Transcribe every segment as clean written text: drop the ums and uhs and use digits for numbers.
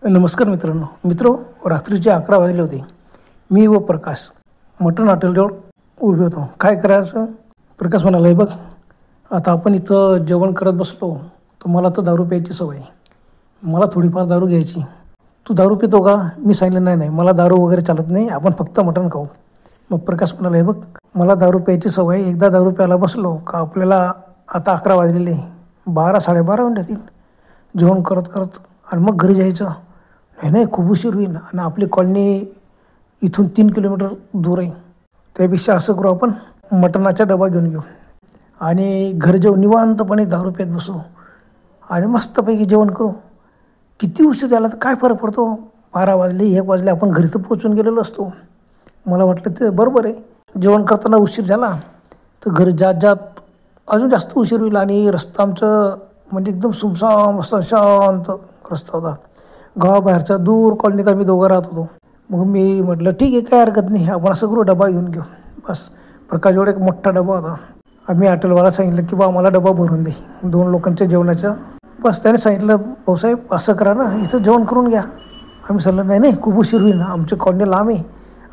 नमस्कार मित्र, रात्रीचे 11 वाजले होते. मी व प्रकाश मटण हॉटेलजवळ उभे होतो. काय करायचं? प्रकाश म्हणाला, बघ आता आपण इथं जेवण करत बसलो तर मला तर दारू प्यायची सवय, मला थोडीफार दारू घ्यायची. तू दारू पितो का? मी सांगितलं नाही, मला दारू वगैरे चालत नाही, आपण फक्त मटण खाऊ. मग प्रकाश म्हणाला, बघ मला दारू प्यायची सवय, एकदा दारू प्यायला बसलो का आपल्याला आता 11 वाजलेले 12 साडेबारा होऊन जातील जेवण करत करत, आणि मग घरी जायचं. नाही खूप उशीर होईल आणि आपली कॉलनी इथून 3 किलोमीटर दूर आहे. त्यापेक्षा असं करू, आपण मटणाचा डबा घेऊन घेऊ आणि घरी जाऊन निवांतपणे दारू प्यात बसू आणि मस्तपैकी जेवण करू. किती उशीर झाला तर काय फरक पडतो? 12 वाजले 1 वाजले, आपण घरी तर पोचून गेलेलो असतो. मला वाटलं ते बरोबर आहे. जेवण करताना उशीर झाला तर घरी जात अजून जास्त उशीर होईल आणि रस्ता आमचं म्हणजे एकदम सुमसाम रस्ता, शांत रस्ता होता. गावाबाहेरच्या दूर कॉलनीत आम्ही दोघं राहत होतो. मग मी म्हटलं ठीक आहे, काय हरकत नाही, आपण असं करू, डबा घेऊन घेऊ. बस प्रकाशजवळ एक मोठा डबा होता. आम्ही हॉटेलवाला सांगितलं की बा आम्हाला डबा भरून दे 2 लोकांच्या जेवणाचं. बस त्याने सांगितलं, भाऊसाहेब असं करा ना, इथं जेवण करून घ्या. आम्ही सांगितलं नाही खूप उशीर होईल, आमची कॉलनी लांब आहे,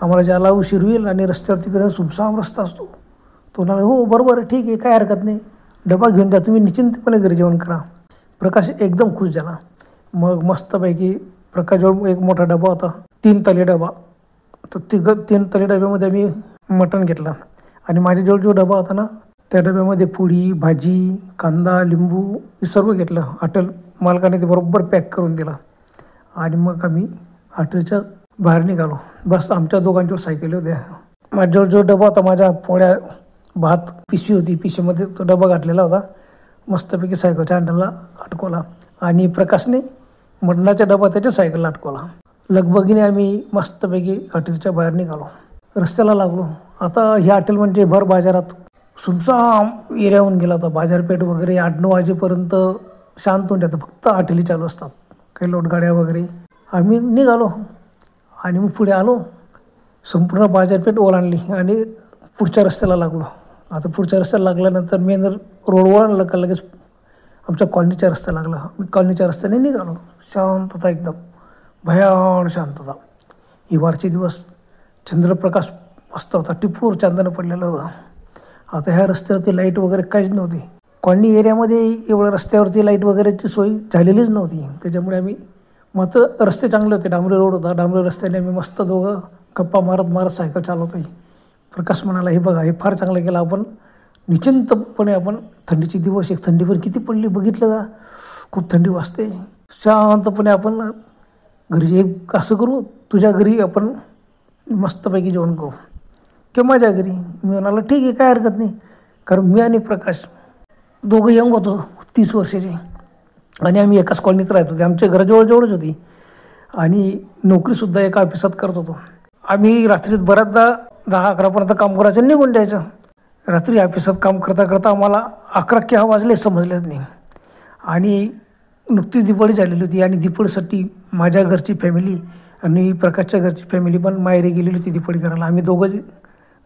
आम्हाला ज्याला उशीर होईल आणि रस्त्यावर तिकडे सुमसाम रस्ता असतो. तो म्हणाला, हो बरोबर आहे, ठीक आहे, काय हरकत नाही, डबा घेऊन द्या, तुम्ही निश्चिंतपणे घरी जेवण करा. प्रकाश एकदम खुश झाला. मग मस्तपैकी प्रकाशजवळ एक मोठा डबा होता, 3 तले डबा. तर 3 तले डब्यामध्ये आम्ही मटण घेतलं आणि माझ्याजवळ जो डबा होता ना, त्या डब्यामध्ये पोळी, भाजी, कांदा, लिंबू हे सर्व घेतलं. हॉटेल मालकाने ते बरोबर पॅक करून दिलं आणि मग आम्ही हॉटेलच्या बाहेर निघालो. बस आमच्या दोघांच्यावर सायकली होत्या. माझ्याजवळ जो डबा होता, माझ्या पोळ्या भात पिशवी होती, पिशवीमध्ये तो डबा घातलेला होता. मस्तपैकी सायकलच्या हँडलला अटकवला आणि प्रकाशने मटणाचा डबा त्याच्या सायकलला अटकवला. लगबगीने आम्ही मस्तपैकी हॉटेलच्या बाहेर निघालो. रस्त्याला लागलो. आता हे हॉटेल म्हणजे भर बाजारात सुमसाम एरिया होऊन गेला होता. बाजारपेठ वगैरे 8-9 वाजेपर्यंत शांत होऊन जातं, फक्त हॉटेली चालू असतात, काही लोटगाड्या वगैरे. आम्ही निघालो आणि मग पुढे आलो. संपूर्ण बाजारपेठ ओलांडली आणि पुढच्या रस्त्याला लागलो. आता पुढच्या रस्त्याला लागल्यानंतर मेन रोड ओलांडलं का लगेच आमच्या कॉलनीच्या रस्ता लागला. मी कॉलनीच्या रस्त्याने निघालो. शांतता, एकदम भयान शांतता. हिवाळचे दिवस, चंद्रप्रकाश मस्त होता, टिपूर चांदणं पडलेलं होतं. आता ह्या रस्त्यावरती लाईट वगैरे काहीच नव्हती. कॉलनी एरियामध्ये एवढं रस्त्यावरती लाईट वगैरेची सोय झालेलीच नव्हती. त्याच्यामुळे आम्ही मात्र रस्ते चांगले होते, डांबरी रोड होता. डांबरी रस्त्याने आम्ही मस्त दोघं गप्पा मारत सायकल चालवतो. प्रकाश म्हणाला, हे बघा, हे फार चांगलं केलं आपण, निश्चिंतपणे आपण थंडीचे दिवस, एक थंडी पण किती पडली बघितलं का, खूप थंडी वाजते. शांतपणे आपण घरी एक असं करू, तुझ्या घरी आपण मस्तपैकी जेवण करू किंवा माझ्या घरी. मी म्हणाला ठीक आहे, काय हरकत नाही. कारण मी आणि प्रकाश दोघं यंग होतो, 30 वर्षाचे, आणि आम्ही एकाच कॉलनीत राहत होते. आमच्या घराजवळच होती आणि नोकरीसुद्धा एका ऑफिसात करत होतो. आम्ही रात्रीत बऱ्याचदा 10-11पर्यंत काम करायचं, निघून द्यायचं. रात्री ऑफिसात काम करता करता आम्हाला 11 केव्हा वाजले समजलेच नाही. आणि नुकतीच दिवाळी झालेली होती आणि दिवाळीसाठी माझ्या घरची फॅमिली आणि प्रकाशच्या घरची फॅमिली पण माहेरी गेलेली होती दिवाळी करायला. आम्ही दोघं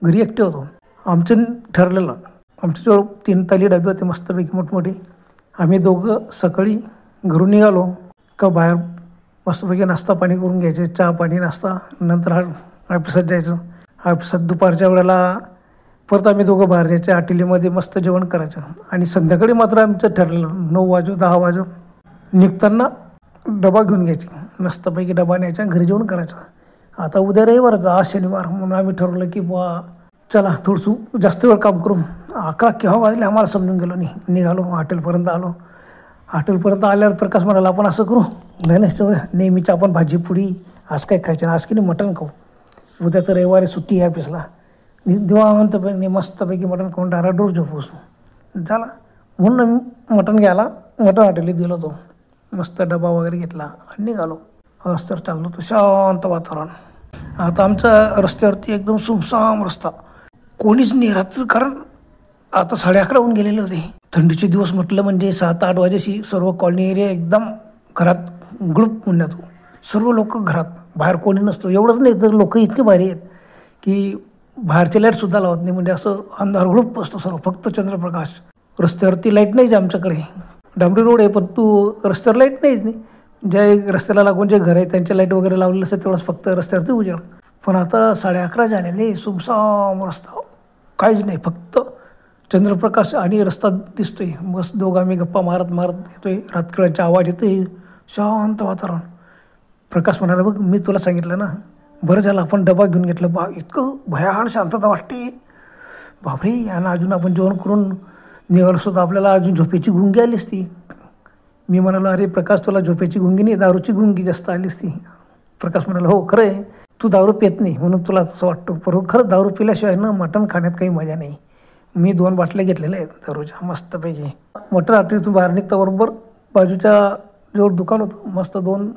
घरी एकटे होतो. आमचं ठरलेलं, आमच्याजवळ 3 ताली डबे होते मस्तपैकी मोठमोठे. आम्ही दोघं सकाळी घरून निघालो का बाहेर मस्तपैकी नाश्ता पाणी करून घ्यायचे, चहा पाणी नाश्ता, नंतर ऑफिसात जायचं. ऑफिसात दुपारच्या वेळेला परत आम्ही दोघं बाहेर जायचं, हॉटेलीमध्ये मस्त जेवण करायचं. आणि संध्याकाळी मात्र आमचं ठरलेलं 9 वाजो 10 वाजो निघताना डबा घेऊन घ्यायची, मस्तपैकी डबा न्यायचा, घरी जेवण करायचं. आता उद्या रविवारचा, आज शनिवार, म्हणून आम्ही ठरवलं की बुवा चला थोडंसं जास्त वेळ काम करू. 11 केव्हा वाजले आम्हाला समजून गेलो नाही. निघालो, हॉटेलपर्यंत आलो. हॉटेलपर्यंत आल्यावर प्रकाश म्हणाला, आपण असं करू, नाही नेहमीचं आपण भाजी पुडी, आज काय खायचं ना, आज की नाही मटण खाऊ, उद्या तर रविवारी सुट्टी आहे ऑफिसला. निवांतपणे मस्तपैकी मटण खाऊन डाराडूर झोपूस झाला. म्हणून आम्ही मटण घ्यायला मटण हॉटेलीत गेलो होतो. मस्त डबा वगैरे घेतला आणि निघालो. रस्त्यावर चाललो होतो, शांत वातावरण. आता आमचा रस्त्यावरती एकदम सुमसाम रस्ता, कोणीच नाही राहत, कारण आता 11:30 होऊन गेलेले होते. थंडीचे दिवस म्हटलं म्हणजे 7-8 वाजेशी सर्व कॉलनी एरिया एकदम घरात ग्रुप म्हणण्यात, सर्व लोक घरात, बाहेर कोणी नसतो. एवढंच नाही तर लोक इतके भारी आहेत की बाहेरचे लाईटसुद्धा लावत नाही, म्हणजे असं अंधार ग्रुप असतो सर्व, फक्त चंद्रप्रकाश. रस्त्यावरती लाईट नाहीच आमच्याकडे, डांबरी रोड आहे, पण तू रस्त्यावर लाईट नाहीच नाही. जे रस्त्याला लागून जे घर आहे त्यांचे लाईट वगैरे लावलेलं असतं तेवढंच फक्त रस्त्यावरती उजेड. पण आता 11:30 झालेले, सुमसाम रस्ता, काहीच नाही, फक्त चंद्रप्रकाश आणि रस्ता दिसतोय. बस दोघं आम्ही गप्पा मारत मारत येतोय, रातकळाचा आवाज येतोय, शांत वातावरण. प्रकाश म्हणाला, बघ मी तुला सांगितलं ना, बरं झालं आपण डबा घेऊन घेतलं. इतकं भयान शांतता वाटते बापरे. आणि अजून आपण जेवण करून निघालो सुद्धा आपल्याला अजून झोपेची गुंगी आली असती. मी म्हणालो, अरे प्रकाश तुला झोपेची गुंगी नाही, दारूची गुंगी जास्त आली असती. प्रकाश म्हणाला, हो खरं आहे, तू दारू पित नाही म्हणून तुला तसं वाटतं, बरोबर. खरं दारू पिल्याशिवाय ना मटण खाण्यात काही मजा नाही. मी 2 बाटल्या घेतलेल्या आहेत दारूच्या मस्तपैकी. मटण आठवडीतून बाहेर निघता बरोबर बाजूच्या जवळ दुकान होतं, मस्त 2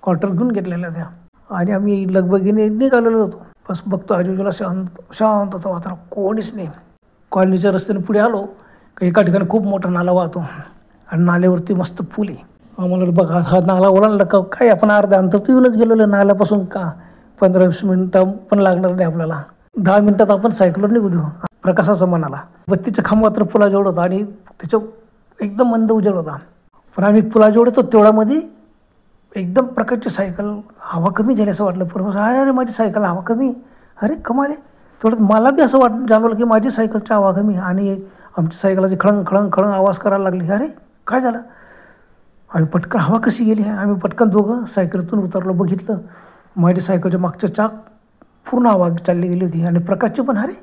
क्वार्टर घेऊन घेतलेल्या त्या. आणि आम्ही लगबगीने निघालेलो होतो. बस बघतो आजूबाजूला शांत होतं वातावरण, कोणीच नाही. कॉलनीच्या रस्त्याने पुढे आलो का एका ठिकाणी खूप मोठा नाला वाहतो आणि नाल्यावरती मस्त पूल आहे. आम्हाला बघा हा नाला ओलांडला का काय आपण अर्ध्या अंतर तर येऊनच गेलेलो नाल्यापासून. का 15-20 मिनटं पण लागणार नाही आपल्याला, 10 मिनटात आपण सायकलवर निघू देऊ. प्रकाशाचा म्हणाला. बत्तीचा खांब मात्र पुलाजवळ होता आणि त्याच्या एकदम मंद उजेड होता. पण आम्ही पुलाजवळ येतो तेवढ्यामध्ये एकदम प्रकारची सायकल हवा कमी झाली असं वाटलं. परवा अरे माझी सायकल हवा कमी, अरे कमाल आहे. थोडं मला बी असं जाणवलं की माझी सायकलची हवा कमी. आणि आमच्या सायकलाची खळंग खळंग खळंग आवाज करायला लागली. अरे काय झालं, आम्ही पटकन हवा कशी गेली. आम्ही पटकन दोघं सायकलीतून उतरलो, बघितलं माझ्या सायकलच्या मागचं चाक पूर्ण हवा चालली गेली होती. आणि प्रकाशची पण. अरे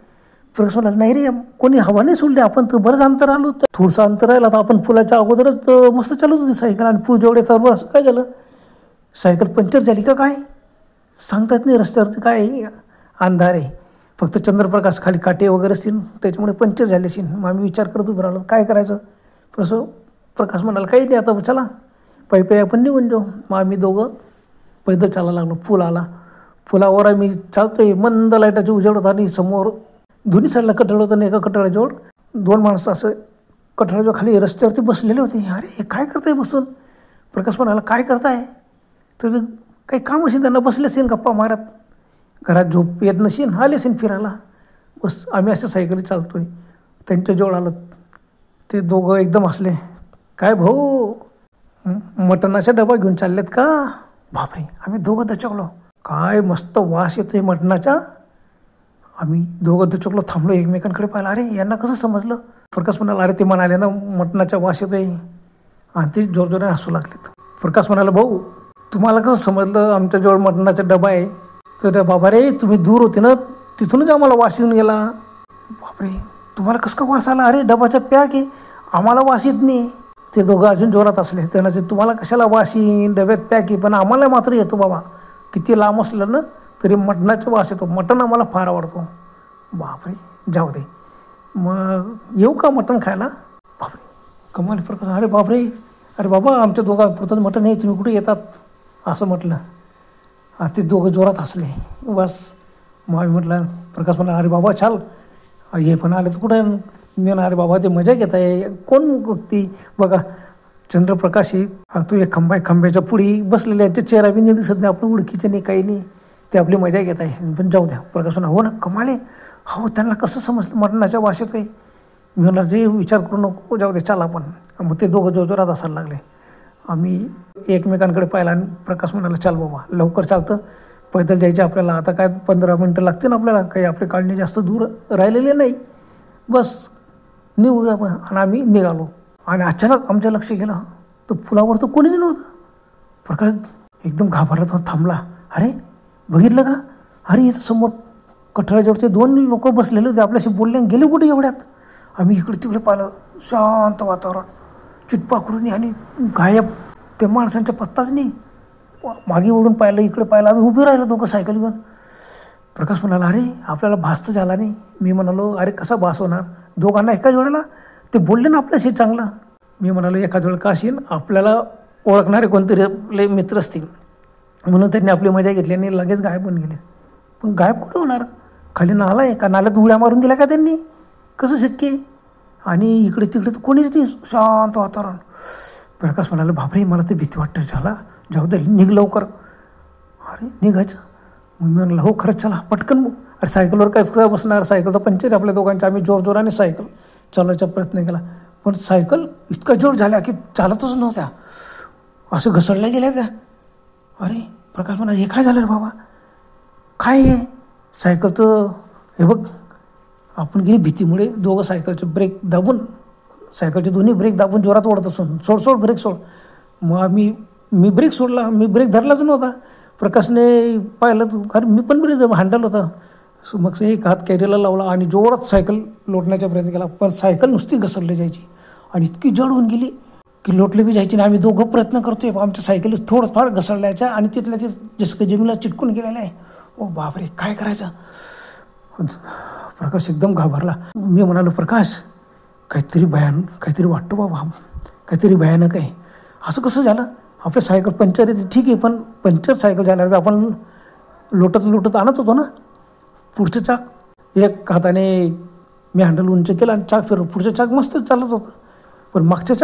प्रकाश म्हणाला, नाही रे कोणी हवा नाही सोडली, आपण तर बरंच अंतर आलो, तर थोडंसं अंतर राहिलं तर आपण पुलाच्या अगोदरच मस्त चालत होती सायकल. आणि पूल जेवढे तर असं काय झालं, सायकल पंक्चर झाली का काय सांगता येत नाही. रस्त्यावरती काय अंधार आहे, फक्त चंद्रप्रकाश, खाली काटे वगैरे असतील त्याच्यामुळे पंक्चर झाले असेल. मग आम्ही विचार करत उभं राहिलो काय करायचं. असं प्रकाश म्हणाला, काही नाही आता चला पायी आपण निघून जाऊ. मग आम्ही दोघं पैदल चालायला लागलो. पूल आला, पुलावर आम्ही चालतोय, मंद लाईटाची उजेड होता आणि समोर दोन्ही साईडला कठड होतं आणि एका कठड्याजवळ 2 माणसं असं कठड्याजवळ खाली रस्त्यावरती बसलेले होते. अरे हे काय करताय बसून. प्रकाश म्हणाला, काय करताय. तर काही काम असेल त्यांना, बसले असेल गप्पा मारत, घरात झोप येत नसेल, आले असेल फिरायला. बस आम्ही असं सायकली चालतोय, त्यांच्याजवळ आलो. ते दोघं एकदम हसले, काय भाऊ मटणाचा डबा घेऊन चाललेत का. बापरे, आम्ही दोघं दचकलो, काय मस्त वास येतोय मटणाचा. आम्ही दोघं दचकलो, थांबलो, एकमेकांकडे पाहिलं. अरे यांना कसं समजलं. प्रकाश म्हणाला, अरे ते म्हणाले ना मटणाचा वास येतोय. आणि ते जोरजोराने हसू लागलेत. प्रकाश म्हणाला, भाऊ तुम्हाला कसं समजलं आमच्याजवळ मटणाचा डबा आहे. तर बाबा रे तुम्ही दूर होते ना, तिथूनच आम्हाला वास येऊन गेला. बापरे, तुम्हाला कसं का वास आला. अरे डबाचा पॅक आहे, आम्हाला वास येत नाही. ते दोघं अजून जोरात असले. त्यांना तुम्हाला कशाला वास येईन, डब्यात पॅक आहे, पण आम्हाला मात्र येतो बाबा. किती लांब असलं ना तरी मटणाचा वास येतो, मटण आम्हाला फार आवडतो. बापरे, जाऊ दे मग येऊ का मटण खायला. बापरे, कमाल प्रकाश. अरे बापरे, अरे बाबा आमच्या दोघांपुरतं मटण आहे, तुम्ही कुठे येतात असं म्हटलं. ते दोघं जोरात हसले. बस मग आम्ही म्हटलं, प्रकाश म्हटलं, अरे बाबा चाल, हे पण आले तर कुठं. मी अरे बाबा ते मजा घेत आहे, कोण ती बघा चंद्रप्रकाश आहे, तो एक खंबा आहे, खंब्याच्या पुढे बसलेले आहे, ते चेहरा बी नाही दिसत नाही, आपलं ओळखीचे नाही, काही नाही, ते आपली मजा घेत आहे. पण जाऊ द्या. प्रकाश हो ना कमाले, हो त्यांना कसं समजलं मटणाच्या वाशेत आहे. मी म्हणलं जे विचार करू नको, जाऊ दे चाल आपण. मग ते दोघं जोरात असायला लागले. आम्ही एकमेकांकडे पाहिला आणि प्रकाश म्हणाला, चाल बाबा लवकर चालतं, पैदल जायचे आपल्याला, आता काय 15 मिनटं लागते ना आपल्याला, काही आपली काळणी जास्त दूर राहिलेली नाही, बस निघूया आपण. आणि आम्ही निघालो. आणि अचानक आमच्या लक्ष गेलं तर पुलावर तर कोणीच नव्हतं. प्रकाश एकदम घाबरला, तो थांबला. अरे बघितलं का, अरे इथं समोर कठड्याजवळचे 2 लोक बसलेले होते, आपल्याशी बोलले, गेले कुठे एवढ्यात. आम्ही इकडे तिकडे पाहिलं, शांत वातावरण, चिटपाखरूनी आणि गायब, त्या माणसांच्या पत्ताच नाही. मागे ओढून पाहिलं, इकडे पाहिलं, आम्ही उभे राहिलो दोघं सायकल घेऊन. प्रकाश म्हणाला, अरे आपल्याला भास तर झाला नाही. मी म्हणालो, अरे कसा भास होणार, दोघांना एकाच वेळेला. ते बोलले ना आपल्याशी चांगलं. मी म्हणालो, एखाद वेळ का असेल आपल्याला ओळखणारे कोणतरी आपले मित्र असतील, म्हणून त्यांनी आपली मजा घेतली आणि लगेच गायब होऊन गेले. पण गायब कुठं होणार, खाली नाला आहे का, नाल्यात उड्या मारून दिल्या का त्यांनी, कसं शक्य आहे. आणि इकडे तिकडे तर कोणीच नाही, शांत वातावरण. प्रकाश म्हणाला, बापरे मला ते भीती वाटतं, झाला जाऊ दे, निघ लवकर. अरे निघायचं. मग मी म्हणाला, हो खरंच चला पटकन. अरे सायकलवर काय बसणार, सायकलचा पंचर आपल्या दोघांच्या. आम्ही जोरजोराने सायकल चालवायचा प्रयत्न केला, पण सायकल इतका जोर झाला की चालतच नव्हत्या. असं घसरल्या गेल्या त्या. अरे प्रकाश म्हणाले, हे काय झालं रे बाबा, काय हे सायकल तर हे बघ. आपण गेली भीतीमुळे दोघं सायकलचे ब्रेक दाबून, सायकलचे दोन्ही ब्रेक दाबून जोरात ओढत असून, सोड सोड ब्रेक सोड. मग मी ब्रेक सोडला, मी ब्रेक धरलाच नव्हता. प्रकाशने पाहिलं अरे मी पण ब्रेक हँडल होता. मग एक हात कॅरीला लावला आणि जोरात सायकल लोटण्याचा प्रयत्न केला, पण सायकल नुसती घसरली जायची आणि इतकी जड होऊन गेली की लोटली बी जायची. आणि आम्ही दोघं प्रयत्न करतोय, आमच्या सायकली थोडंफार घसरल्याच्या आणि तिथल्या ते जसं काही जमिनीला चिटकून गेलेलं आहे. ओ बापरे, काय करायचं. प्रकाश एकदम घाबरला. मी म्हणालो, प्रकाश काहीतरी वाटतं बाबा, काहीतरी भयानक आहे. असं कसं झालं, आपल्या सायकल पंक्चर आहे ठीक आहे, पण पंक्चर सायकल झाल्यावर आपण लोटत आणत होतो ना पुढचं चाक. एक हाताने मी हँडल उंच केलं आणि चाक फिरवलं, पुढचं चाक मस्त चालत होतं. पण मागचं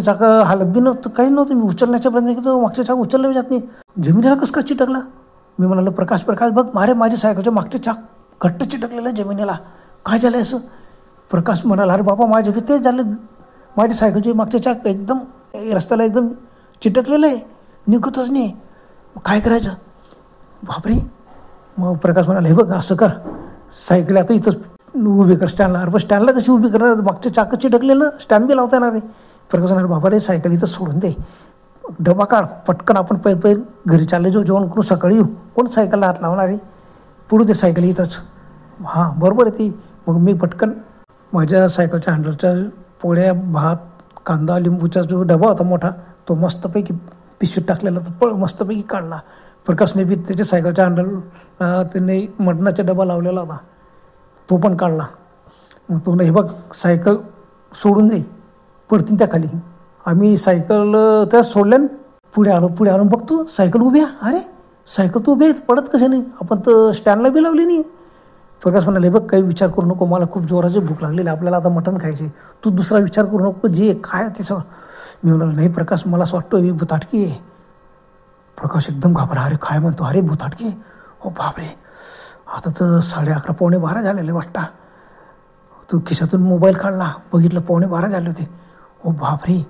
चाक हालत बी नव्हतं, काही नव्हतं. मी उचलण्याच्या प्रयत्न केला, मागचं चाक उचललं जात नाही. जमिनीला कसं काय चिटकला. मी म्हणालो, प्रकाश बघ, माझ्या सायकलच्या मागचे चाक घट्ट चिटकलेलं जमिनीला, काय झालं असं. प्रकाश म्हणाला, अरे बाबा माझ्या बी तेच झालं, माझ्या सायकलचे मागचे चाक एकदम रस्त्याला एकदम चिटकलेलं आहे, निघतच नाही. काय करायचं बापरे. मग प्रकाश म्हणाला, हे बघ असं कर, सायकल आता इथंच उभी कर स्टँडला. अरे स्टँडला कशी उभी करणार, मागचे चाक चिटकलेलं, स्टँड बी लावता येणार नाही. प्रकाश म्हणाला, बाबा रे सायकल इथं सोडून दे, डबा काढ पटकन, आपण पै घरी चालले जाऊ, जेवण करून सकाळी येऊ, कोण सायकलला हात लावणार आहे, पुढू दे सायकल इथंच. हां बरोबर आहे ती. मग मी पटकन माझ्या सायकलच्या हँडलच्या पोळ्या, भात, कांदा, लिंबूचा जो डबा होता मोठा, तो मस्तपैकी पिशवीत टाकलेला, तो मस्तपैकी काढला. प्रकाशने बी त्याच्या सायकलच्या हँडल त्यांनी मटणाचा डबा लावलेला होता, तो पण काढला. मग तो हे बघ सायकल सोडून दे, पडतील त्या खाली. आम्ही सायकल त्या सोडल्यानं पुढे आलो बघतो सायकल उभी आहे. अरे सायकल तू उभी आहे, पडत कसे नाही, आपण तर स्टँडला बी लावली नाही. प्रकाश म्हणाले, बघ काही विचार करू नको, मला खूप जोराची भूक लागलेली, आपल्याला आता मटण खायचे, तू दुसरा विचार करू नको, जे काय ते सगळं. मी म्हणालो, नाही प्रकाश मला असं वाटतं ही भुताटकी आहे. प्रकाश एकदम घाबरला, अरे काय म्हणतो, अरे भुताटकी. हो बापरे, आता तर 11:30 12:15 झालेले वाटता. तो खिशातून मोबाईल काढला, बघितलं 11:15 झाले होते. ओ बापरे.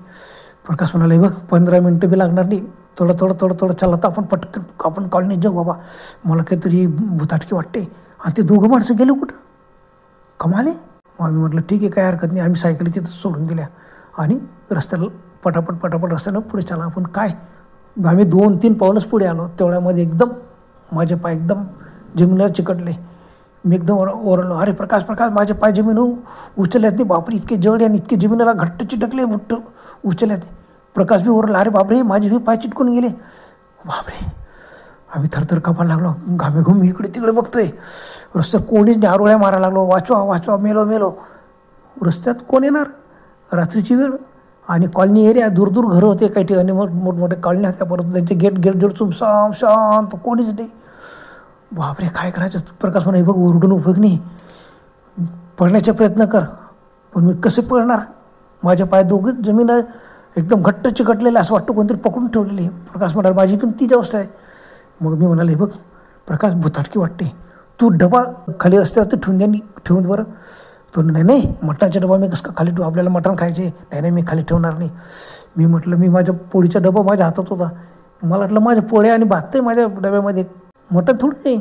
प्रकाश म्हणाले, बघ 15 मिनटं बी लागणार नाही, थोडं चाललं तर आपण पटकन आपण कॉलनीत जाऊ बाबा, मला काहीतरी भुताटकी वाटते. आणि ते दोघं माणसं गेले कुठं, कमाले. मग आम्ही म्हटलं ठीक आहे, काय हरकत नाही. आम्ही सायकली तिथं सोडून दिल्या आणि रस्त्याला पटापट रस्त्यानं पुढे चाला. आपण काय, आम्ही 2-3 पावलंच पुढे आलो, तेवढ्यामध्ये एकदम माझे पाय एकदम जमिनीला चिकटले. मी एकदम ओरडलो, अरे प्रकाश माझे पाय जमीन उचलल्यात नाही, बापरे इतके जड आणि इतके जमिनीला घट्ट चिटकले, उचलल्यात. प्रकाश बी ओरडला, अरे बापरे माझे बी पाय चिटकून गेले. बापरे, आम्ही थरथर कापायला लागलो, घामेघूम इकडे तिकडे बघतोय. रस्त्यात कोणीच नाही, आरोळ्या मारायला लागलो, वाचवा मेलो. रस्त्यात कोण येणार, रात्रीची वेळ आणि कॉलनी एरिया, दूर घरं होते, काही ठिकाणी मोठमोठे कॉलनी होत्या, परत त्यांचे गेट जोड शांत, कोणीच नाही. बापरे काय करायचं. प्रकाश म्हणे, बघ ओरडून उपयोग नाही, पळण्याचा प्रयत्न कर. पण मी कसे पळणार, माझे पाय दोघं जमीन एकदम घट्ट चिकटलेले, असं वाटतं कोणतरी पकडून ठेवलेली. प्रकाश म्हणाला, माझी पण तीच अवस्था आहे. मग मी म्हणाले, बघ प्रकाश भुताटकी वाटते, तू डबा खाली रस्त्यावरती ठेवून बरं. तो नाही मटणाचा डबा मी कसं का खाली ठेवू, आपल्याला मटण खायचे, नाही मी खाली ठेवणार नाही. मी म्हटलं, मी माझ्या पोळीचा डबा माझ्या हातात होता, मला वाटलं माझ्या पोळ्या आणि भात आहे माझ्या डब्यामध्ये, मटण थोडी नाही.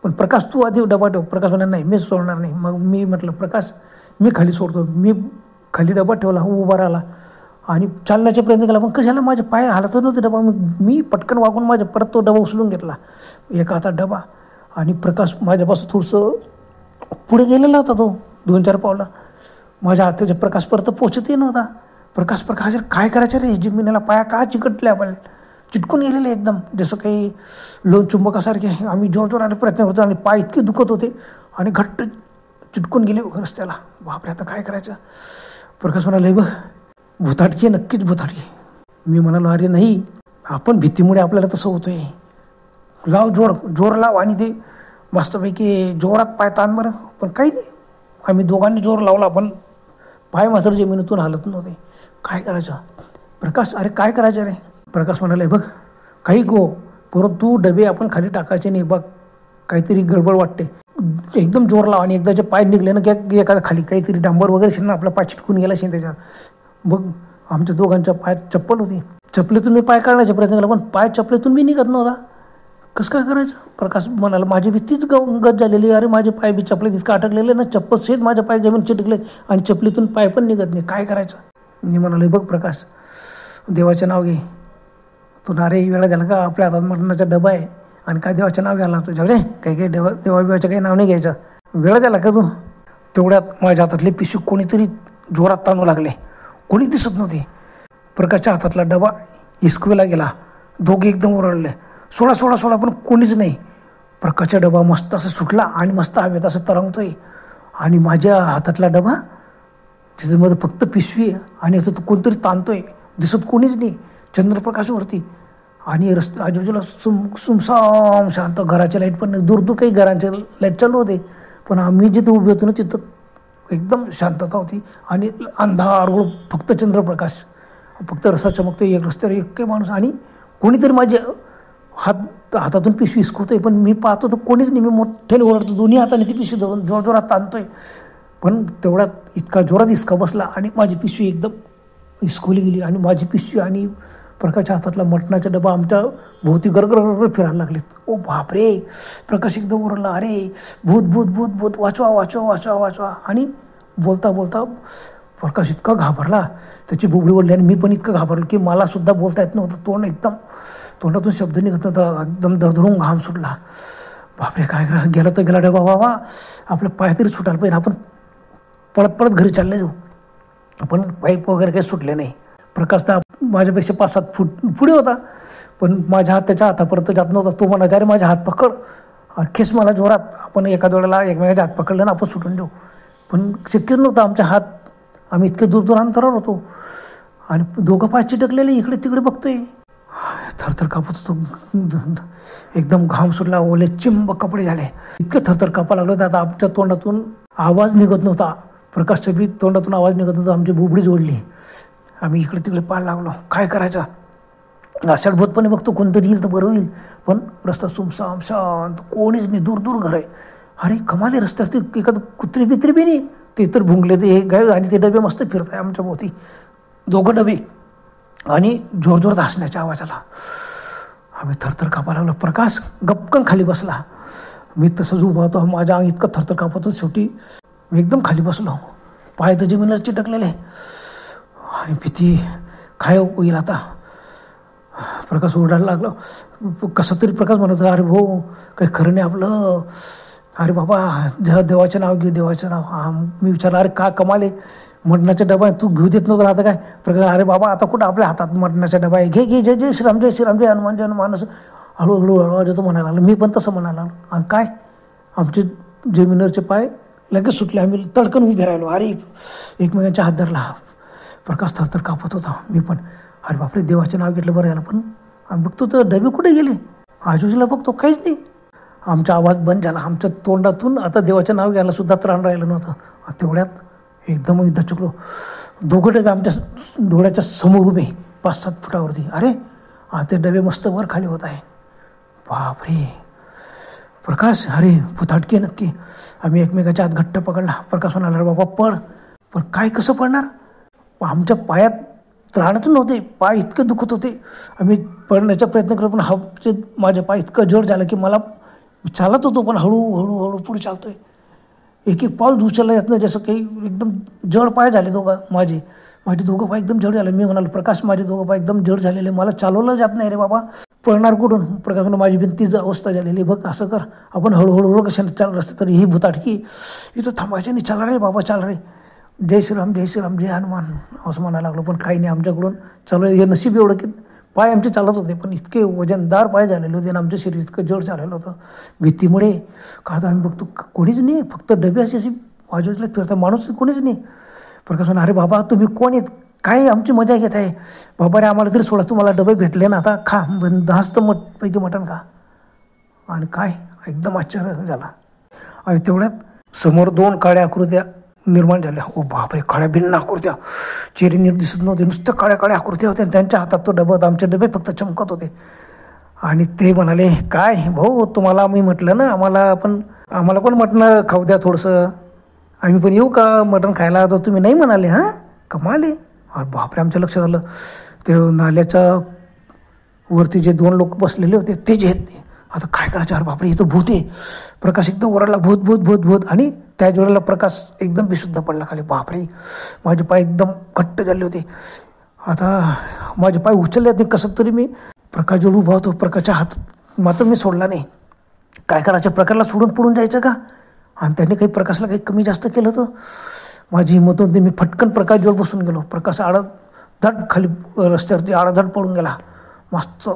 पण प्रकाश तू आधी डबा ठेव. प्रकाश म्हणाला, नाही मीच सोडणार नाही. मग मी म्हटलं, प्रकाश मी खाली सोडतो. मी खाली डबा ठेवला, उभा राहिला आणि चालण्याचा प्रयत्न केला, पण कशाला माझे पाय हालतच नव्हते डबा. मी पटकन वागून परत तो डबा उचलून घेतला, एका हातात डबा. आणि प्रकाश माझ्यापासून थोडंसं पुढे गेलेला होता, तो 2-4 पावलं. माझ्या हाताच्या प्रकाश परत पोचतही नव्हता. प्रकाश काय करायचं रे, जमिनीला पाया का चिकटले, आपण चिटकून गेलेले एकदम, जसं काही लोण चुंबकासारखे. आम्ही जोरजोराने प्रयत्न करतो आणि पाय इतके दुखत होते आणि घट्ट चिटकून गेले रस्त्याला. बापरे आता काय करायचं. प्रकाश म्हणाले, बघ भुताटकी आहे, नक्कीच भुताटकी. मी म्हणालो, अरे नाही, आपण भीतीमुळे आपल्याला तसं होतंय, लाव जोर लाव. आणि ते मस्तपैकी जोरात पाय ताण बरं. पण काही नाही, आम्ही दोघांनी जोर लावला, पण पाय मात्र जमिनीतून हालत नव्हते. काय करायचं प्रकाश, अरे काय करायचं रे. प्रकाश म्हणाले, बघ काही परंतु डबे आपण खाली टाकायचे नाही, बघ काहीतरी गडबड वाटते, एकदम जोर लाव. आणि एकदाचे पाय निघले ना की एखादा खाली काहीतरी डांबर वगैरे असेल ना, आपला पाय चिटकून गेला असेल त्याच्यावर, बघ आमच्या दोघांच्या पायात चप्पल होती. चपलीतून मी पाय काढण्याचा प्रयत्न केला, पण पाय चपलीतून मी निघत नव्हता. कसं काय करायचं? प्रकाश म्हणाला, माझी बी तीच गत झालेली. अरे माझे पाय बी चपलीत इतकं अटकलेले ना, चप्पल सेट माझ्या पाय जमीन चिटकले आणि चपलीतून पाय पण निघत नाही. काय करायचं? मी म्हणाले, बघ प्रकाश, देवाचे नाव घे. तू नारे वेळा झाला का? आपल्या हातात मटणाचा डबा आहे आणि काय देवाचं नाव घ्यायला लागतो? झाले काही देवाबिवाचं काही नाव नाही घ्यायचं. वेळा झाला का तू? तेवढ्यात माझ्या हातातले पिशवी कोणीतरी जोरात ताणू लागले. कोणी दिसत नव्हते. प्रकाशच्या हातातला डबा हिसकविला गेला. दोघे एकदम ओरडले, सोडा सोडा सोडा, पण कोणीच नाही. प्रकाशचा डबा मस्त असं सुटला आणि मस्त हवेत असं तरंगतोय आणि माझ्या हातातला डबा त्याच्यामध्ये फक्त पिशवी आणि असं तो कोणतरी ताणतोय. दिसत कोणीच नाही. चंद्रप्रकाशवरती आणि रस्ते आजूबाजूला सुमसाम शांत. घराचे लाईट पण दूर दूर काही घरांचे लाईट चालू होते, पण आम्ही जिथं उभे होतो ना तिथं एकदम शांतता होती आणि अंधार फक्त चंद्रप्रकाश. फक्त रस्ता चमकतोय, एक रस्त्यावर एक काही माणूस आणि कोणीतरी माझे हातातून पिशवी हिसकवतोय, पण मी पाहतो तर कोणीच नाही. मी मोठ्याने ओरडतो, दोन्ही हाताने ती पिशवी धरून जोरात ताणतोय, पण तेवढ्यात इतका जोरात हिसका बसला आणि माझी पिशवी एकदम हिसकवली गेली आणि माझी पिशवी आणि प्रकाशच्या हातातला मटणाचा डबा आमच्या भोवती गरगर फिरायला लागलेत. ओ बापरे! प्रकाश एकदम ओरडला, अरे भूत भूत भूत भूत, वाचवा वाचवा वाचवा वाचवा. आणि बोलता बोलता प्रकाश इतका घाबरला, त्याची बुबडी ओढली आणि मी पण इतकं घाबरलो की मला सुद्धा बोलता येत नव्हतं. तोंडातून शब्द निघत नव्हता. एकदम धडधडून घाम सुटला. बापरे, काय गेला तर गेला डबा. बाबा आपलं पाय तरी सुटायला पाहिजे. आपण पळत पळत घरी चालले जाऊ. पण पाईप वगैरे काही सुटले नाही. प्रकाश तर माझ्यापेक्षा 5-7 फूट पुढे होता, पण माझ्या हात त्याच्या हातापर्यंत जात नव्हता. तो म्हणायचा, अरे माझ्या हात पकड. अखेस मला जोरात आपण एका वेळेला एकमेकाच्या हात पकडलं ना आपण सुटून देऊ, पण शक्य नव्हतं. आमच्या हात आम्ही इतके दूर दूर अंतरावर होतो आणि दोघं पाय चिटकलेले इकडे तिकडे बघतोय. थरथर कापत होतो. एकदम घाम सुटला, ओले चिंब कपडे झाले. इतकं थरथर कापा लागलं तर आता आमच्या तोंडातून आवाज निघत नव्हता. प्रकाशच्या बी तोंडातून आवाज निघत नव्हता. आमची बुबडी जोडली. आम्ही इकडे तिकडे पाहायला लागलो, काय करायचं. अशात भूतपणे बघतो कोणतरी येईल तर बरं होईल, पण रस्ता सुमसाम शांत, कोणीच नाही. दूर दूर घर आहे. अरे कमाले, रस्त्यावरती एखादं कुत्री बित्री बी नाही. ते तर भुंगले ते गाय आणि ते डबे मस्त फिरत आहे आमच्या भोवती. दोघं डबे आणि जोरजोरात हसण्याच्या आवाजाला आम्ही थरथर कापा लागलो. प्रकाश गपकन खाली बसला. मी तसंच उभा होतो. माझ्या अंग इतकं थरथर कापत होतं. शेवटी मी एकदम खाली बसलो. पाय तर जमिनीला चिटकलेले आणि भीती काय होईल आता. प्रकाश ओरडायला लागला. कसं तरी प्रकाश म्हणत, अरे भाऊ काही खरं नाही आपलं. अरे बाबा देवाचं नाव घे, देवाचं नाव. मी विचारलं, अरे का कमाले, मटणाचा डबा आहे, तू घेऊ देत नव्हता आता काय. प्रकाश, अरे बाबा आता कुठं आपल्या हातात मटणाचा डबा आहे, घे घे, जय जय श्रीराम, जय श्रीराम, जय हनुमान, जय हनुमान. असं हळूहळू हळूहळू तो म्हणायला लागला. मी पण तसं म्हणायला लागलो. आणि काय आमचे जमिनीवरचे पाय लगेच सुटले. आम्ही तडकन उभे राहिलो. अरे एकमेकांच्या हात धरला. प्रकाश थरथर कापत होता. मी पण, अरे बापरे देवाचं नाव घेतलं बरं झालं. पण आम्ही बघतो तर डबे कुठे गेले. आजूबाजूला बघतो काहीच नाही. आमचा आवाज बंद झाला. आमच्या तोंडातून आता देवाचं नाव घ्यायला सुद्धा त्राण राहिलं नव्हतं. तेवढ्यात एकदम मी दचकलो. दोघं डबे आमच्या डोळ्याच्या समोर उभे 5-7 फुटावरती. अरे ते डबे मस्त वर खाली होत आहे. बापरे प्रकाश, अरे भुताटके नक्की. आम्ही एकमेकाच्या हात घट्ट पकडला. प्रकाश म्हणाला, बाबा पड. पण काय कसं पडणार. आमच्या पायात त्राणच नव्हते. पाय इतके दुखत होते. आम्ही पडण्याचा प्रयत्न करतो, पण माझे पाय इतकं जड झालं की मला चालत होतो पण हळूहळू पुढे चालतोय. एक एक पाऊल उचलला येत नाही. जसं काही एकदम जड पाय झाले माझे दोघं पाय एकदम जड झाले. मी म्हणालो, प्रकाश माझे दोघं पाय एकदम जड झालेले, मला चालवलं जात नाही रे बाबा, पळणार कुठून. प्रकाश म्हणून माझी भिंतीच अवस्था झालेली. बघ असं कर, आपण हळूहळू कशाने चालत रस्ते तरी ही भुताटकी इथं थांबायचे नाही. चाल रे बाबा, चाल रे, जय श्रीराम, जय श्रीराम, जय हनुमान असं म्हणायला लागलो. पण काही नाही आमच्याकडून चालू. हे नशीब एवढं की पाय आमचे चालत होते, पण इतके वजनदार पाय झालेले होते आणि आमचं शरीर इतकं जड झालेलं होतं भीतीमुळे. का तर आम्ही बघतो कोणीच नाही, फक्त डबे अशी बाजूला फिरतात, माणूस कोणीच नाही. प्रकाश म्हणा, अरे बाबा तुम्ही कोण आहेत, काय आमची मजा घेत आहे. बाबा रे आम्हाला तरी सोडा, तुम्हाला डबे भेटले ना, आता खा, 10 पैकी मटण खा. आणि काय एकदम आश्चर्य झाला. आणि तेवढ्यात समोर 2 काळ्या आकृत्या निर्माण झाल्या. ओ बापरे, काळ्या भिन्न आकृत्या, चेहरे नीट दिसत नव्हते, नुसतं काळ्या काळ्या आकृत्या होत्या. त्यांच्या हातात तो डबा होता. आमचे डबे फक्त चमकत होते. आणि ते म्हणाले, काय भाऊ तुम्हाला मी म्हटलं ना आम्हाला पण मटण खाऊ द्या थोडंसं, आम्ही पण येऊ का मटण खायला. तर तुम्ही नाही म्हणाले. हां कमाले. अरे बापरे, आमच्या लक्षात आलं ते नाल्याच्या वरती जे 2 लोक बसलेले होते ते जे आहेत आता काय करायचं. अरे बापरे, इथं भूत आहे. प्रकाश एकदम ओरडला, भूत भूत भूत भूत. आणि त्याच वेळेला प्रकाश एकदम बेशुद्ध पडला खाली. बापरे, माझे पाय एकदम घट्ट झाले होते. आता माझे पाय उचलले होते कसं तरी. मी प्रकाश जवळ उभा होतो, प्रकाशच्या हात मात्र मी सोडला नाही. काय करायचं, प्रकाशला सोडून पडून जायचं का. आणि त्याने काही प्रकाशला काही कमी जास्त केलं होतं. माझी हिंमत होती, मी फटकन प्रकाशजवळ बसून गेलो. प्रकाश धड खाली रस्त्यावरती आडाधड पडून गेला, मस्त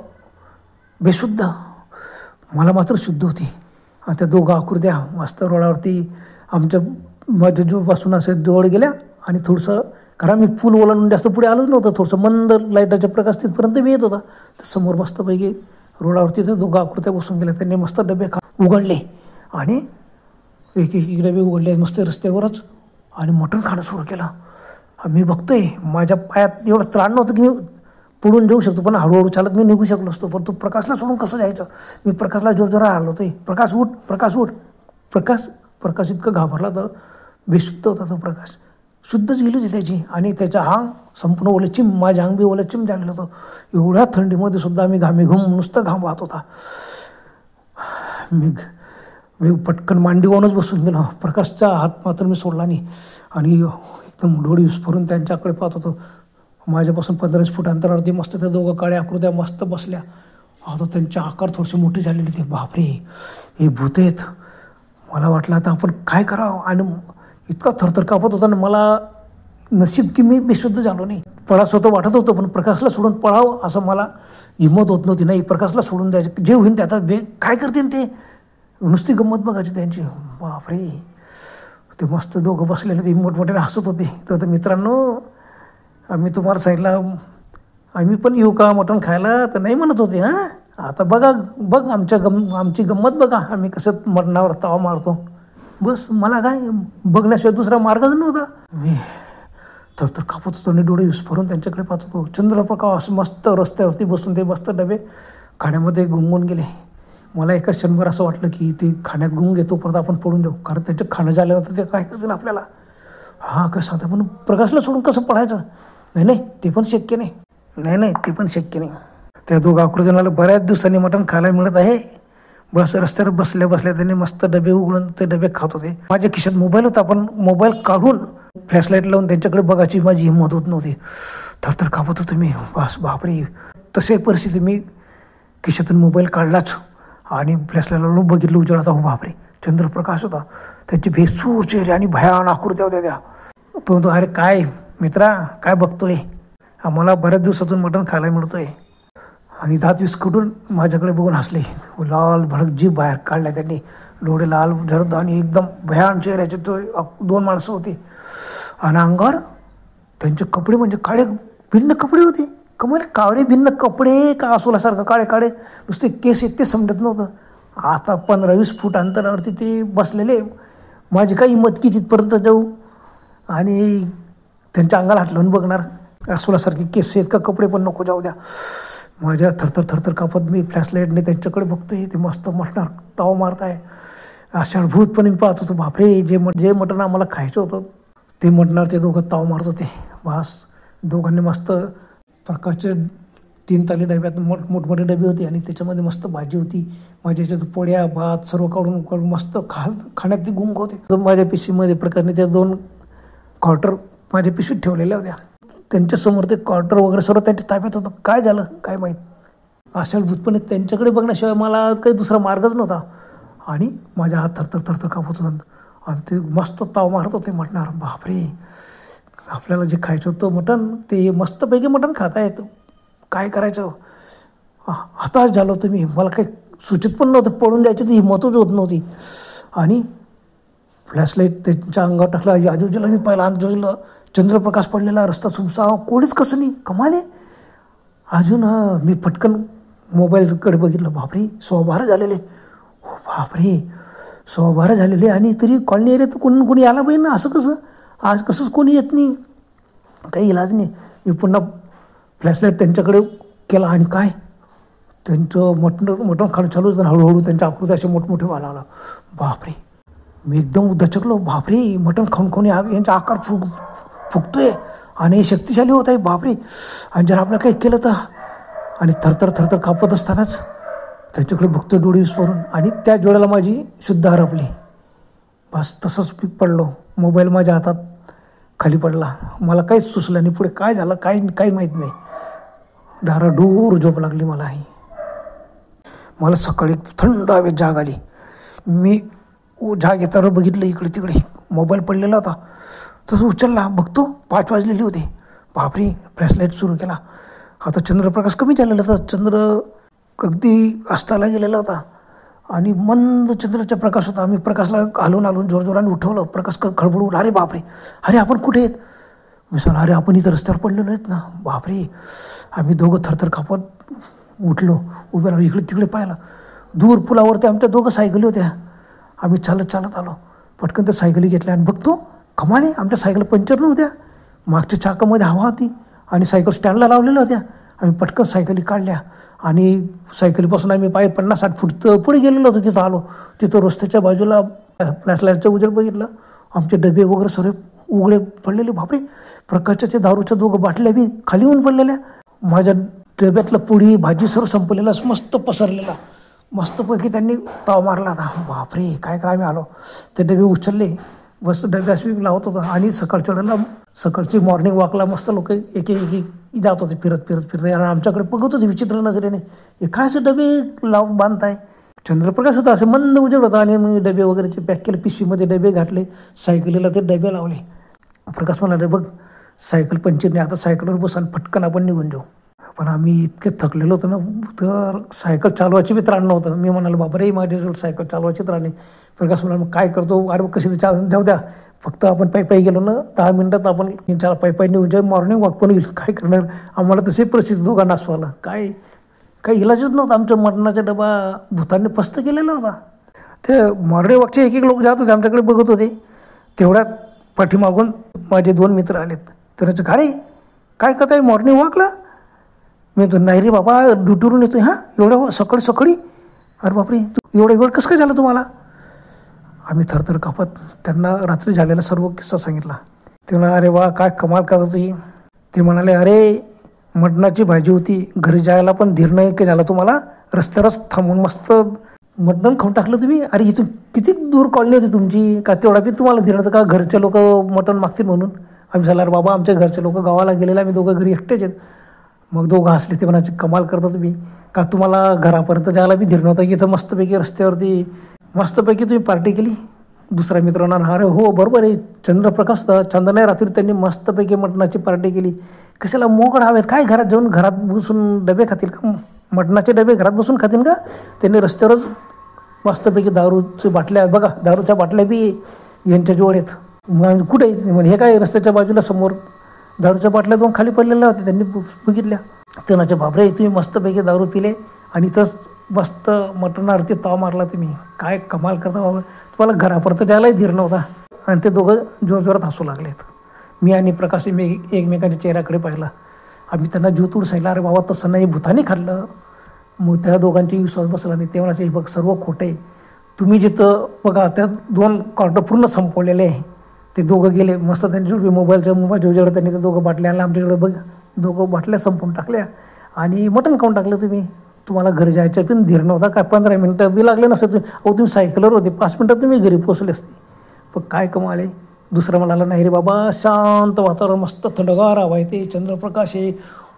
बेशुद्ध. मला मात्र शुद्ध होती. आणि त्या दोघा आकृत्या मस्त रोडावरती माझ्या जीवापासून असे जवळ गेल्या. आणि थोडंसं कारण मी फुल ओलांडून जास्त पुढे आलोच नव्हतं, थोडंसं मंद लाईटाचा प्रकाश तिथपर्यंत मी येत होता. तर समोर मस्तपैकी रोडावरती ते दोघा आकृत्या बसून गेल्या. त्यांनी मस्त डबे उघडले आणि एक डबे उघडले मस्त रस्त्यावरच. आणि मटण खाणं सुरू केलं. मी बघतोय माझ्या पायात एवढं त्राण नव्हतं की मी पडून जाऊ शकतो, पण हळूहळू चालत मी निघू शकलो असतो. पण तो प्रकाशला सोडून कसं जायचं. मी प्रकाशला जोरजोरा आलो होतोय, प्रकाश उठ, प्रकाश उठ. प्रकाश इतकं घाबरला तर बेशुद्ध होता तो प्रकाश. शुद्धच गेली होती त्याची. आणि त्याचा अंग संपूर्ण ओलचिम, माझ्या अंग बी ओलचिम झालेलं होतं. एवढ्या थंडीमध्ये सुद्धा मी नुसतं घाम वाहत होता. मी पटकन मांडीवरूनच बसून गेलो. प्रकाशचा हात मात्र मी सोडला नाही. आणि एकदम डोळे विस्फोरून त्यांच्याकडे पाहत होतो. माझ्यापासून 15 फूट अंतरावरती मस्त त्या दोघं काळ्या आकृत्या मस्त बसल्या. आता त्यांचे आकार थोडेसे मोठे झालेले होते. बापरे, हे भूत आहेत. मला वाटलं आता आपण काय करावं. आणि इतका थरथर कापत होता. आणि मला नशीब की मी बेशुद्ध झालो नाही. पळास होतं वाटत होतं, पण प्रकाशला सोडून पळावं असं मला हिंमत होत नव्हती. नाही, प्रकाशला सोडून द्यायचं, जे होईन ते. आता काय करतील ते, नुसती गंमत बघायची त्यांची. बापरे, ते मस्त दोघं बसलेले ते मोठमोठ्याने हसत होते. तर मित्रांनो, आम्ही तुम्हाला सांगितलं आम्ही पण येऊ का मटण खायला, तर नाही म्हणत होते. हां, आता बघ आमची गंमत बघा, आम्ही कसं मटणावर ताव मारतो. बस मला काय बघण्याशिवाय दुसरा मार्गच नव्हता. मी तर कापत होतो आणि डोळे विस्फोरून त्यांच्याकडे पाहत होतो. चंद्रप्रकाश मस्त रस्त्यावरती बसून ते मस्त डबे खाण्यामध्ये गुंगून गेले. मला एका क्षणभर असं वाटलं की ते खाण्यात गुंग येतो परत आपण पडून जाऊ, कारण त्यांचं खाणं झाल्यानंतर ते काय करतील आपल्याला. हां, कसं सांगता, पण प्रकाशला सोडून कसं पडायचं. नाही, ते पण शक्य नाही. ते पण शक्य नाही. त्या दोघा आकृतीला बऱ्याच दिवसांनी मटण खायला मिळत आहे. बस रस्त्यावर बसल्या त्यांनी मस्त डबे उघडून ते डबे खात होते. माझ्या खिशात मोबाईल होता, पण मोबाईल काढून फ्लॅशलाईट लावून त्यांच्याकडे बघायची माझी हिंमत होत नव्हती. थरथर कापत होतो मी. बस बापरे, तशी परिस्थिती. मी खिशातून मोबाईल काढलाच आणि फ्लॅशलाईट लावून बघितलं उजेडात. हो बापरे, चंद्रप्रकाश होता. त्याची भेसूर चेहरे आणि भयान आकृत्या होत्या त्या. तो अरे काय मित्रा, काय बघतोय, आम्हाला बऱ्याच दिवसातून मटण खायला मिळतोय. आणि दात विस्कटून माझ्याकडे बघून हसले. लाल भडक जीभ बाहेर काढल्या त्यांनी, डोळे लाल झरद आणि एकदम भयान चेहऱ्याचे. तो 2 माणसं होती आणि अंगावर त्यांचे कपडे म्हणजे काळे भिन्न कपडे होते. कमाल, काळे भिन्न कपडे का असोलासारखं काळे नुसते केस आहेत ते समजत नव्हतं. आता 15-20 फूट अंतरावरती ते बसलेले. माझी काही हिंमत की तिथपर्यंत जाऊ आणि त्यांच्या अंगाला हात लावून बघणार. अस्वलासारखे केस आहेत का, कपडे पण नको जाऊ द्या. माझ्या थरथर कापत मी फ्लॅशलाईटने त्यांच्याकडे बघतोय. ते मस्त मटणार ताव मारताय. आषाढभूतपणे मी पाहत होतो. बापरे, जे मटण आम्हाला खायचं होतं ते मटणार ते दोघं ताव मारत होते. बस दोघांनी मस्त प्रकारचे 3 ताली डब्यात मोठमोठे डबे होते आणि त्याच्यामध्ये मस्त भाजी होती. माझ्या याच्यात पोळ्या भात सर्व काढून मस्त खाण्यात ते गुंग होते. माझ्या पिशवीमध्ये प्रकारने त्या 2 क्वार्टर माझ्या पिशवीत ठेवलेल्या होत्या. त्यांच्यासमोर ते क्वार्टर वगैरे सर्व त्यांच्या ताब्यात होतं. काय झालं काय माहीत. आषाढभूतपणे त्यांच्याकडे बघण्याशिवाय मला काही दुसरा मार्गच नव्हता. आणि माझ्या हात थरथर कापत होता आणि ते मस्त ताव मारत होते मटणार. बापरे, आपल्याला जे खायचं होतं मटण ते मस्तपैकी मटण खाता येतं. काय करायचं, हताश झालो होतो मी. मला काही सुचित पण नव्हतं, पडून जायची ती हिंमतच होत नव्हती. आणि फ्लॅशलाईट त्यांच्या अंगावर टाकला. आजूबाजूला मी पाहिला, आजूबाजूला चंद्रप्रकाश पडलेला, रस्ता सुमसाम, कोणीच कसं नाही. कमाल आहे. अजून मी पटकन मोबाईलकडे बघितलं. बापरे, 12:15 झालेले. हो बापरे, 12:15 झालेले आणि तरी कॉलनी एरियात कोणी यायला पाहिजे ना. असं कसं, आज कसंच कोणी येत नाही, काही इलाज नाही. मी पुन्हा फ्लॅशलाईट त्यांच्याकडे केला आणि काय त्यांचं मटण खाणं चालू होतं. हळूहळू त्यांच्या आकृती असे मोठमोठे व्हायला लागला. बापरे, मी एकदम दचकलो. बापरे, मटण खाऊन यांचा आकार फुगतोय आणि शक्तिशाली होत आहे बापरे. आणि जर आपलं काही केलं तर, आणि थरथर थरथर कापत असतानाच त्यांच्याकडे बघतो डोळे विस्फारून, आणि त्या डोळ्याला माझी शुद्ध हरपली. बस तसंच मी पडलो, मोबाईल माझ्या हातात खाली पडला. मला काहीच सुचलं नाही, पुढे काय झालं काही माहीत नाही. डाराडूर झोप लागली मलाही. मला सकाळी थंड हवेत जाग आली. मी जाग येताना बघितलं इकडे तिकडे, मोबाईल पडलेला होता. तसं उचलला, बघतो 5 वाजलेले होते. बापरे, फ्लॅशलाईट सुरू केला. आता चंद्रप्रकाश कमी झालेला होता, चंद्र अगदी अस्ताला गेलेला होता आणि मंद चंद्राचा प्रकाश होता. आम्ही प्रकाशला हलवून जोरजोराने उठवलं. प्रकाश खळबळून, अरे बापरे, अरे आपण कुठे आहेत? मी सांगितलं, अरे आपण इथं रस्त्यावर पडलेलो आहेत ना. बापरे, आम्ही दोघं थरथर कापत उठलो, उभे राहिलो, इकडे तिकडे पाहिलं. दूर पुलावरती आमच्या दोघं सायकली होत्या. आम्ही चालत आलो. पटकन त्या सायकली घेतल्या आणि बघतो कमाने आमच्या सायकल पंक्चर नव्हत्या. मागच्या चाकामध्ये हवा होती आणि सायकल स्टँडला लावलेल्या होत्या. आम्ही पटकन सायकली काढल्या आणि सायकलीपासून आम्ही 50-60 फूट पुढे गेलेलो होतो. तिथं आलो. तिथं रस्त्याच्या बाजूला फ्लॅशलाईटचं उजेड बघितलं. आमचे डबे वगैरे सर्व उघडे पडलेले. बापरे, प्रकाशाच्या दारूच्या 2 बाटल्या बी खाली होऊन पडलेल्या. माझ्या डब्यातलं पोळी भाजी सर्व संपलेला, मस्त पसरलेला. मस्तपैकी त्यांनी ताव मारला होता. बापरे, काय आम्ही आलो. ते डबे उचलले, बस डबे अशी लावत होता. आणि सकाळची मॉर्निंग वॉकला मस्त लोक एक जात होते फिरत आणि आमच्याकडे बघत होते विचित्र नजरेने, हे काय असे डबे बांधताय. चंद्रप्रकाश होता, असे मंद उजेड होता. आणि मी डबे वगैरेचे पॅक केले, पिशवीमध्ये डबे घातले, सायकलीला ते डबे लावले. प्रकाश म्हणाले, बघ सायकल पंक्चर नाही, आता सायकलवर बस आणि पटकन आपण निघून जाऊ. पण आम्ही इतके थकलेलो होतो ना, तर सायकल चालवायची बी त्राण नव्हतं. मी म्हणालो, बाबा रे, माझ्याजवळ सायकल चालवायची त्राण नाही. प्रकाश म्हणाला, मग काय करतो? अरे कशी जाऊ द्या, फक्त आपण पायी गेलो ना 10 मिनिटात आपण पायी निघून जाऊ, मॉर्निंग वॉक पण होईल. काय करणार, आम्हाला तसे परिस्थिती दोघांना असवाला. काही इलाजच नव्हतं. आमच्या मटणाचा डबा भूतांनी पस्त केलेला होता. ते मॉर्निंग वॉकचे एक लोक जात होते, आमच्याकडे बघत होते. तेवढ्यात पाठीमागून माझे 2 मित्र आलेत. तर अरे काय करताय मॉर्निंग वॉकला? मी तो, नाही रे बाबा, ड्युटीवरून येतोय. हां, एवढ्या सकाळी? अरे बापरे, एवढा वेळ कसं काय झालं तुम्हाला? आम्ही थरथर कापत त्यांना रात्री झालेला सर्व किस्सा सांगितला. ते म्हणाले, अरे वा, काय कमाल करत होती. ते म्हणाले, अरे मटणाची भाजी होती, घरी जायला पण धीर नाही की झाला तुम्हाला, रस्त्यावरच थांबून मस्त मटण खाऊन टाकलं तुम्ही. अरे इथून किती दूर कॉलनी होती तुमची, का तेवढा बी तुम्हाला धीर नव्हतं का घरचे लोक मटण मागतील म्हणून? आम्ही झाला, अरे बाबा, आमच्या घरचे लोक गावाला गेलेले, आम्ही दोघं घरी एकटेच आहेत. मग दोघं हसले. ते म्हणायचे, कमाल करता तुम्ही, का तुम्हाला घरापर्यंत जायला बी धीर नव्हता, की इथं मस्तपैकी रस्त्यावरती मस्तपैकी तुम्ही पार्टी केली. दुसऱ्या मित्रांना, अरे हो बरोबर आहे, चंद्रप्रकाश होता, चंदनाय रात्री त्यांनी मस्तपैकी मटणाची पार्टी केली. कशाला मोकळ हवेत, काय घरात बसून डबे खातील का? मटणाचे डबे घरात बसून खातील का? त्यांनी रस्त्यावरच मस्तपैकी दारूची बाटल्या, बघा दारूच्या बाटल्या बी यांच्या जवळ आहेत. मग कुठे आहेत? म्हणजे हे काय, रस्त्याच्या बाजूला समोर दारूच्या बाटल्या 2 खाली पडलेल्या होत्या, त्यांनी बघितल्या. त्यांनाचे, बापरे, तुम्ही मस्तपैकी दारू पिले आणि इथंच मस्त मटणावरती ताव मारला तुम्ही, काय कमाल करता बाबा, तुम्हाला घरापर्यंत जायलाही धीर नव्हता. आणि ते दोघं जोरजोरात हसू लागलेत. मी आणि प्रकाश एकमेकांच्या चेहऱ्याकडे पाहिला. आम्ही त्यांना जीवतूड सांगितलं, अरे बाबा तसं नाही, भूताने खाल्लं. मग त्या दोघांची विश्वास बसला नाही. ते म्हणायचे, बघ सर्व खोटे, तुम्ही जिथं बघा त्या 2 क्वार्टर पूर्ण संपवलेले आहे. ते दोघं गेले मस्त, त्यांच्याजवळ मोबाईलच्या उजेड त्यांनी ते दोघं बाटल्या आणल्या आमच्याकडे. बघ 2 बाटल्या संपवून टाकल्या आणि मटण खाऊन टाकलं तुम्ही. तुम्हाला घरी जायच्या पण धीर नव्हता काय? 15 मिनटं बी लागले नसते तुम्ही सायकलवर होते, 5 मिनटात तुम्ही घरी पोचले असते. पण काय कमाल आहे. दुसरं म्हणाला, नाही रे बाबा, शांत वातावरण, मस्त थंडगार हवा आहे, ते चंद्रप्रकाश आहे,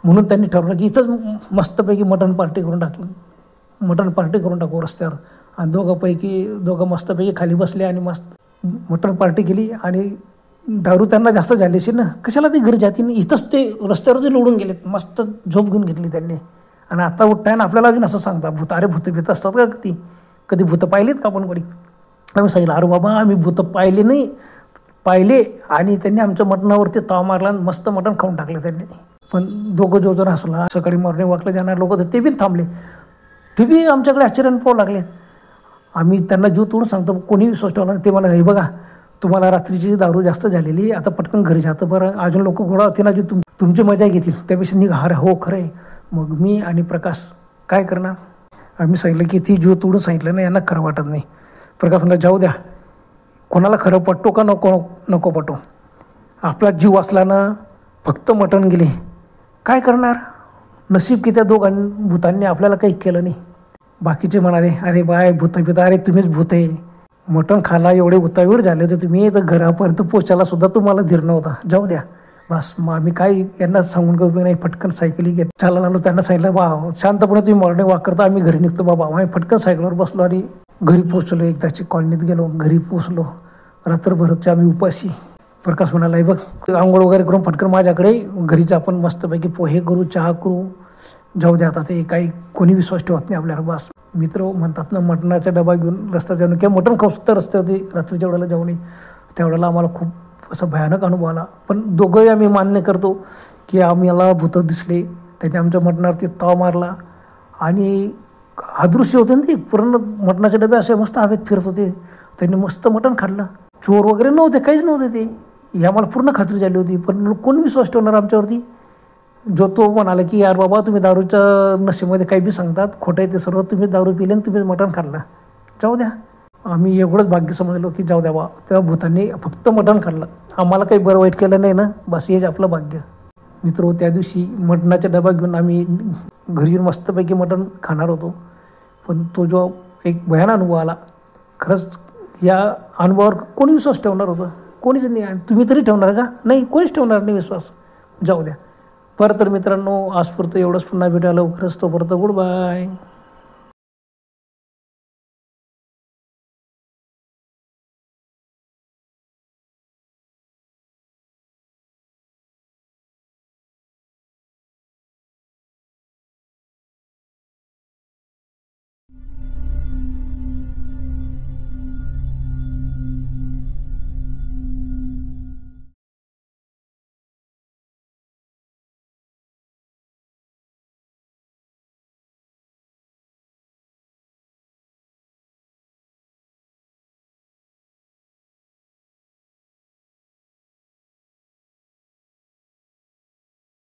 म्हणून त्यांनी ठरवलं की इथंच मस्तपैकी मटण पार्टी करून टाकू रस्त्यावर. आणि दोघं मस्तपैकी खाली बसले आणि मस्त मटण पार्टी केली. आणि दारू त्यांना जास्त झालीशी ना, कशाला ते घरी जातील, इथंच ते रस्त्यावर लोडून गेलेत. मस्त झोप घेऊन घेतली त्यांनी. आणि आता उठताय ना आपल्याला अजून असं सांगता, भूत असतात का? कधी भूतं पाहिलीत का आपण? आम्ही सांगितलं, अरे बाबा, आम्ही भूतं पाहिले आणि त्यांनी आमच्या मटणावरती ताव मारला, मस्त मटण खाऊन टाकलं त्यांनी. पण दोघं जोजोर हसला. सकाळी मॉर्निंग वॉकला जाणार लोक होते, ते बी थांबले, ते बी आमच्याकडे आश्चर्याने पाहू लागले. आम्ही त्यांना जीव तोडून सांगतो, कोणी विश्वास ठेवला. ते मला, हे बघा, तुम्हाला रात्रीची दारू जास्त झालेली, आता पटकन घरी जातं, बरं अजून लोक गोळा होते ना, जे तुमची मजा घेतील, त्यापेक्षा निघा. अरे हो, खरं आहे. मग मी आणि प्रकाश काय करणार? आम्ही सांगितलं की ती जीव तोडून सांगितलं ना, यांना खरं वाटत नाही. प्रकाश म्हणला, जाऊ द्या, कोणाला खरं पटतो का नको पटो, आपला जीव असला ना फक्त मटण गेले. काय करणार? नशीब की त्या भूतांनी आपल्याला काही केलं नाही. बाकीचे म्हणाले, अरे बाय भूत पिता, अरे तुम्हीच भूत आहे. मटण खाला एवढे उतावीर झाले होते तुम्ही, तर घरापर्यंत पोचायला सुद्धा तुम्हाला धीर नव्हता. जाऊ द्या बस. मग आम्ही काय यांना सांगून का नाही, फटकन सायकली घेत चालला आलो. त्यांना सांगितलं बा शांतपणे तुम्ही मॉर्निंग वॉक करता, आम्ही घरी निघतो बाबा. आम्ही फटकन सायकलवर बसलो आणि घरी पोचलो. एकदाची कॉलनीत गेलो, घरी पोचलो. रात्रभरचे आम्ही उपाशी. प्रकाश म्हणाला, बघ आंघोळ वगैरे करून फटकन माझ्याकडे घरीच आपण मस्तपैकी पोहे करू, चहा करू. जाऊ द्या आता, ते काही कोणी विश्वास ठेवत नाही आपल्याला. बस मित्र म्हणतात ना, मटणाचा डबा घेऊन रस्त्यात जाऊन किंवा मटण खाऊ सुद्धा रस्त्यावरती रात्रीच्या वेळेला जाऊ नये. त्यावेळेला आम्हाला खूप असा भयानक अनुभव आला. पण दोघंही आम्ही मान्य करतो की आम्हाला भूतं दिसले. त्यांनी आमच्या मटणावरती ताव मारला आणि अदृश्य होते ना ते पूर्ण. मटणाचे डबे असे मस्त हवेत फिरत होते. त्यांनी मस्त मटण खाल्लं. चोर वगैरे नव्हते, काहीच नव्हते ते. ही आम्हाला पूर्ण खात्री झाली होती. पण कोण विश्वास ठेवणार आमच्यावरती? जो तो म्हणाला की यार बाबा तुम्ही दारूच्या नशेमध्ये काही बी सांगतात, खोटं आहे ते सर्व. तुम्ही दारू पिले आणि तुम्ही मटण खाल्लं. जाऊ द्या. आम्ही एवढंच भाग्य समजलो की जाऊ द्या बा, त्या भूतांनी फक्त मटण खाल्लं, आम्हाला काही बरं वाईट केलं नाही ना. बस हेच आपलं भाग्य. मित्र त्या दिवशी मटणाचा डबा घेऊन आम्ही घरी येऊन मस्तपैकी मटण खाणार होतो. पण तो जो एक भयानक अनुभव आला, खरंच या अनुभवावर कोणी विश्वास ठेवणार होतं? कोणीच नाही. तुम्ही तरी ठेवणार का? नाही, कोणीच ठेवणार नाही विश्वास. जाऊ द्या. बरं तर मित्रांनो, आजपुरतं एवढंच. पुन्हा भेटायला लवकरच. तोपर्यंत गुड बाय.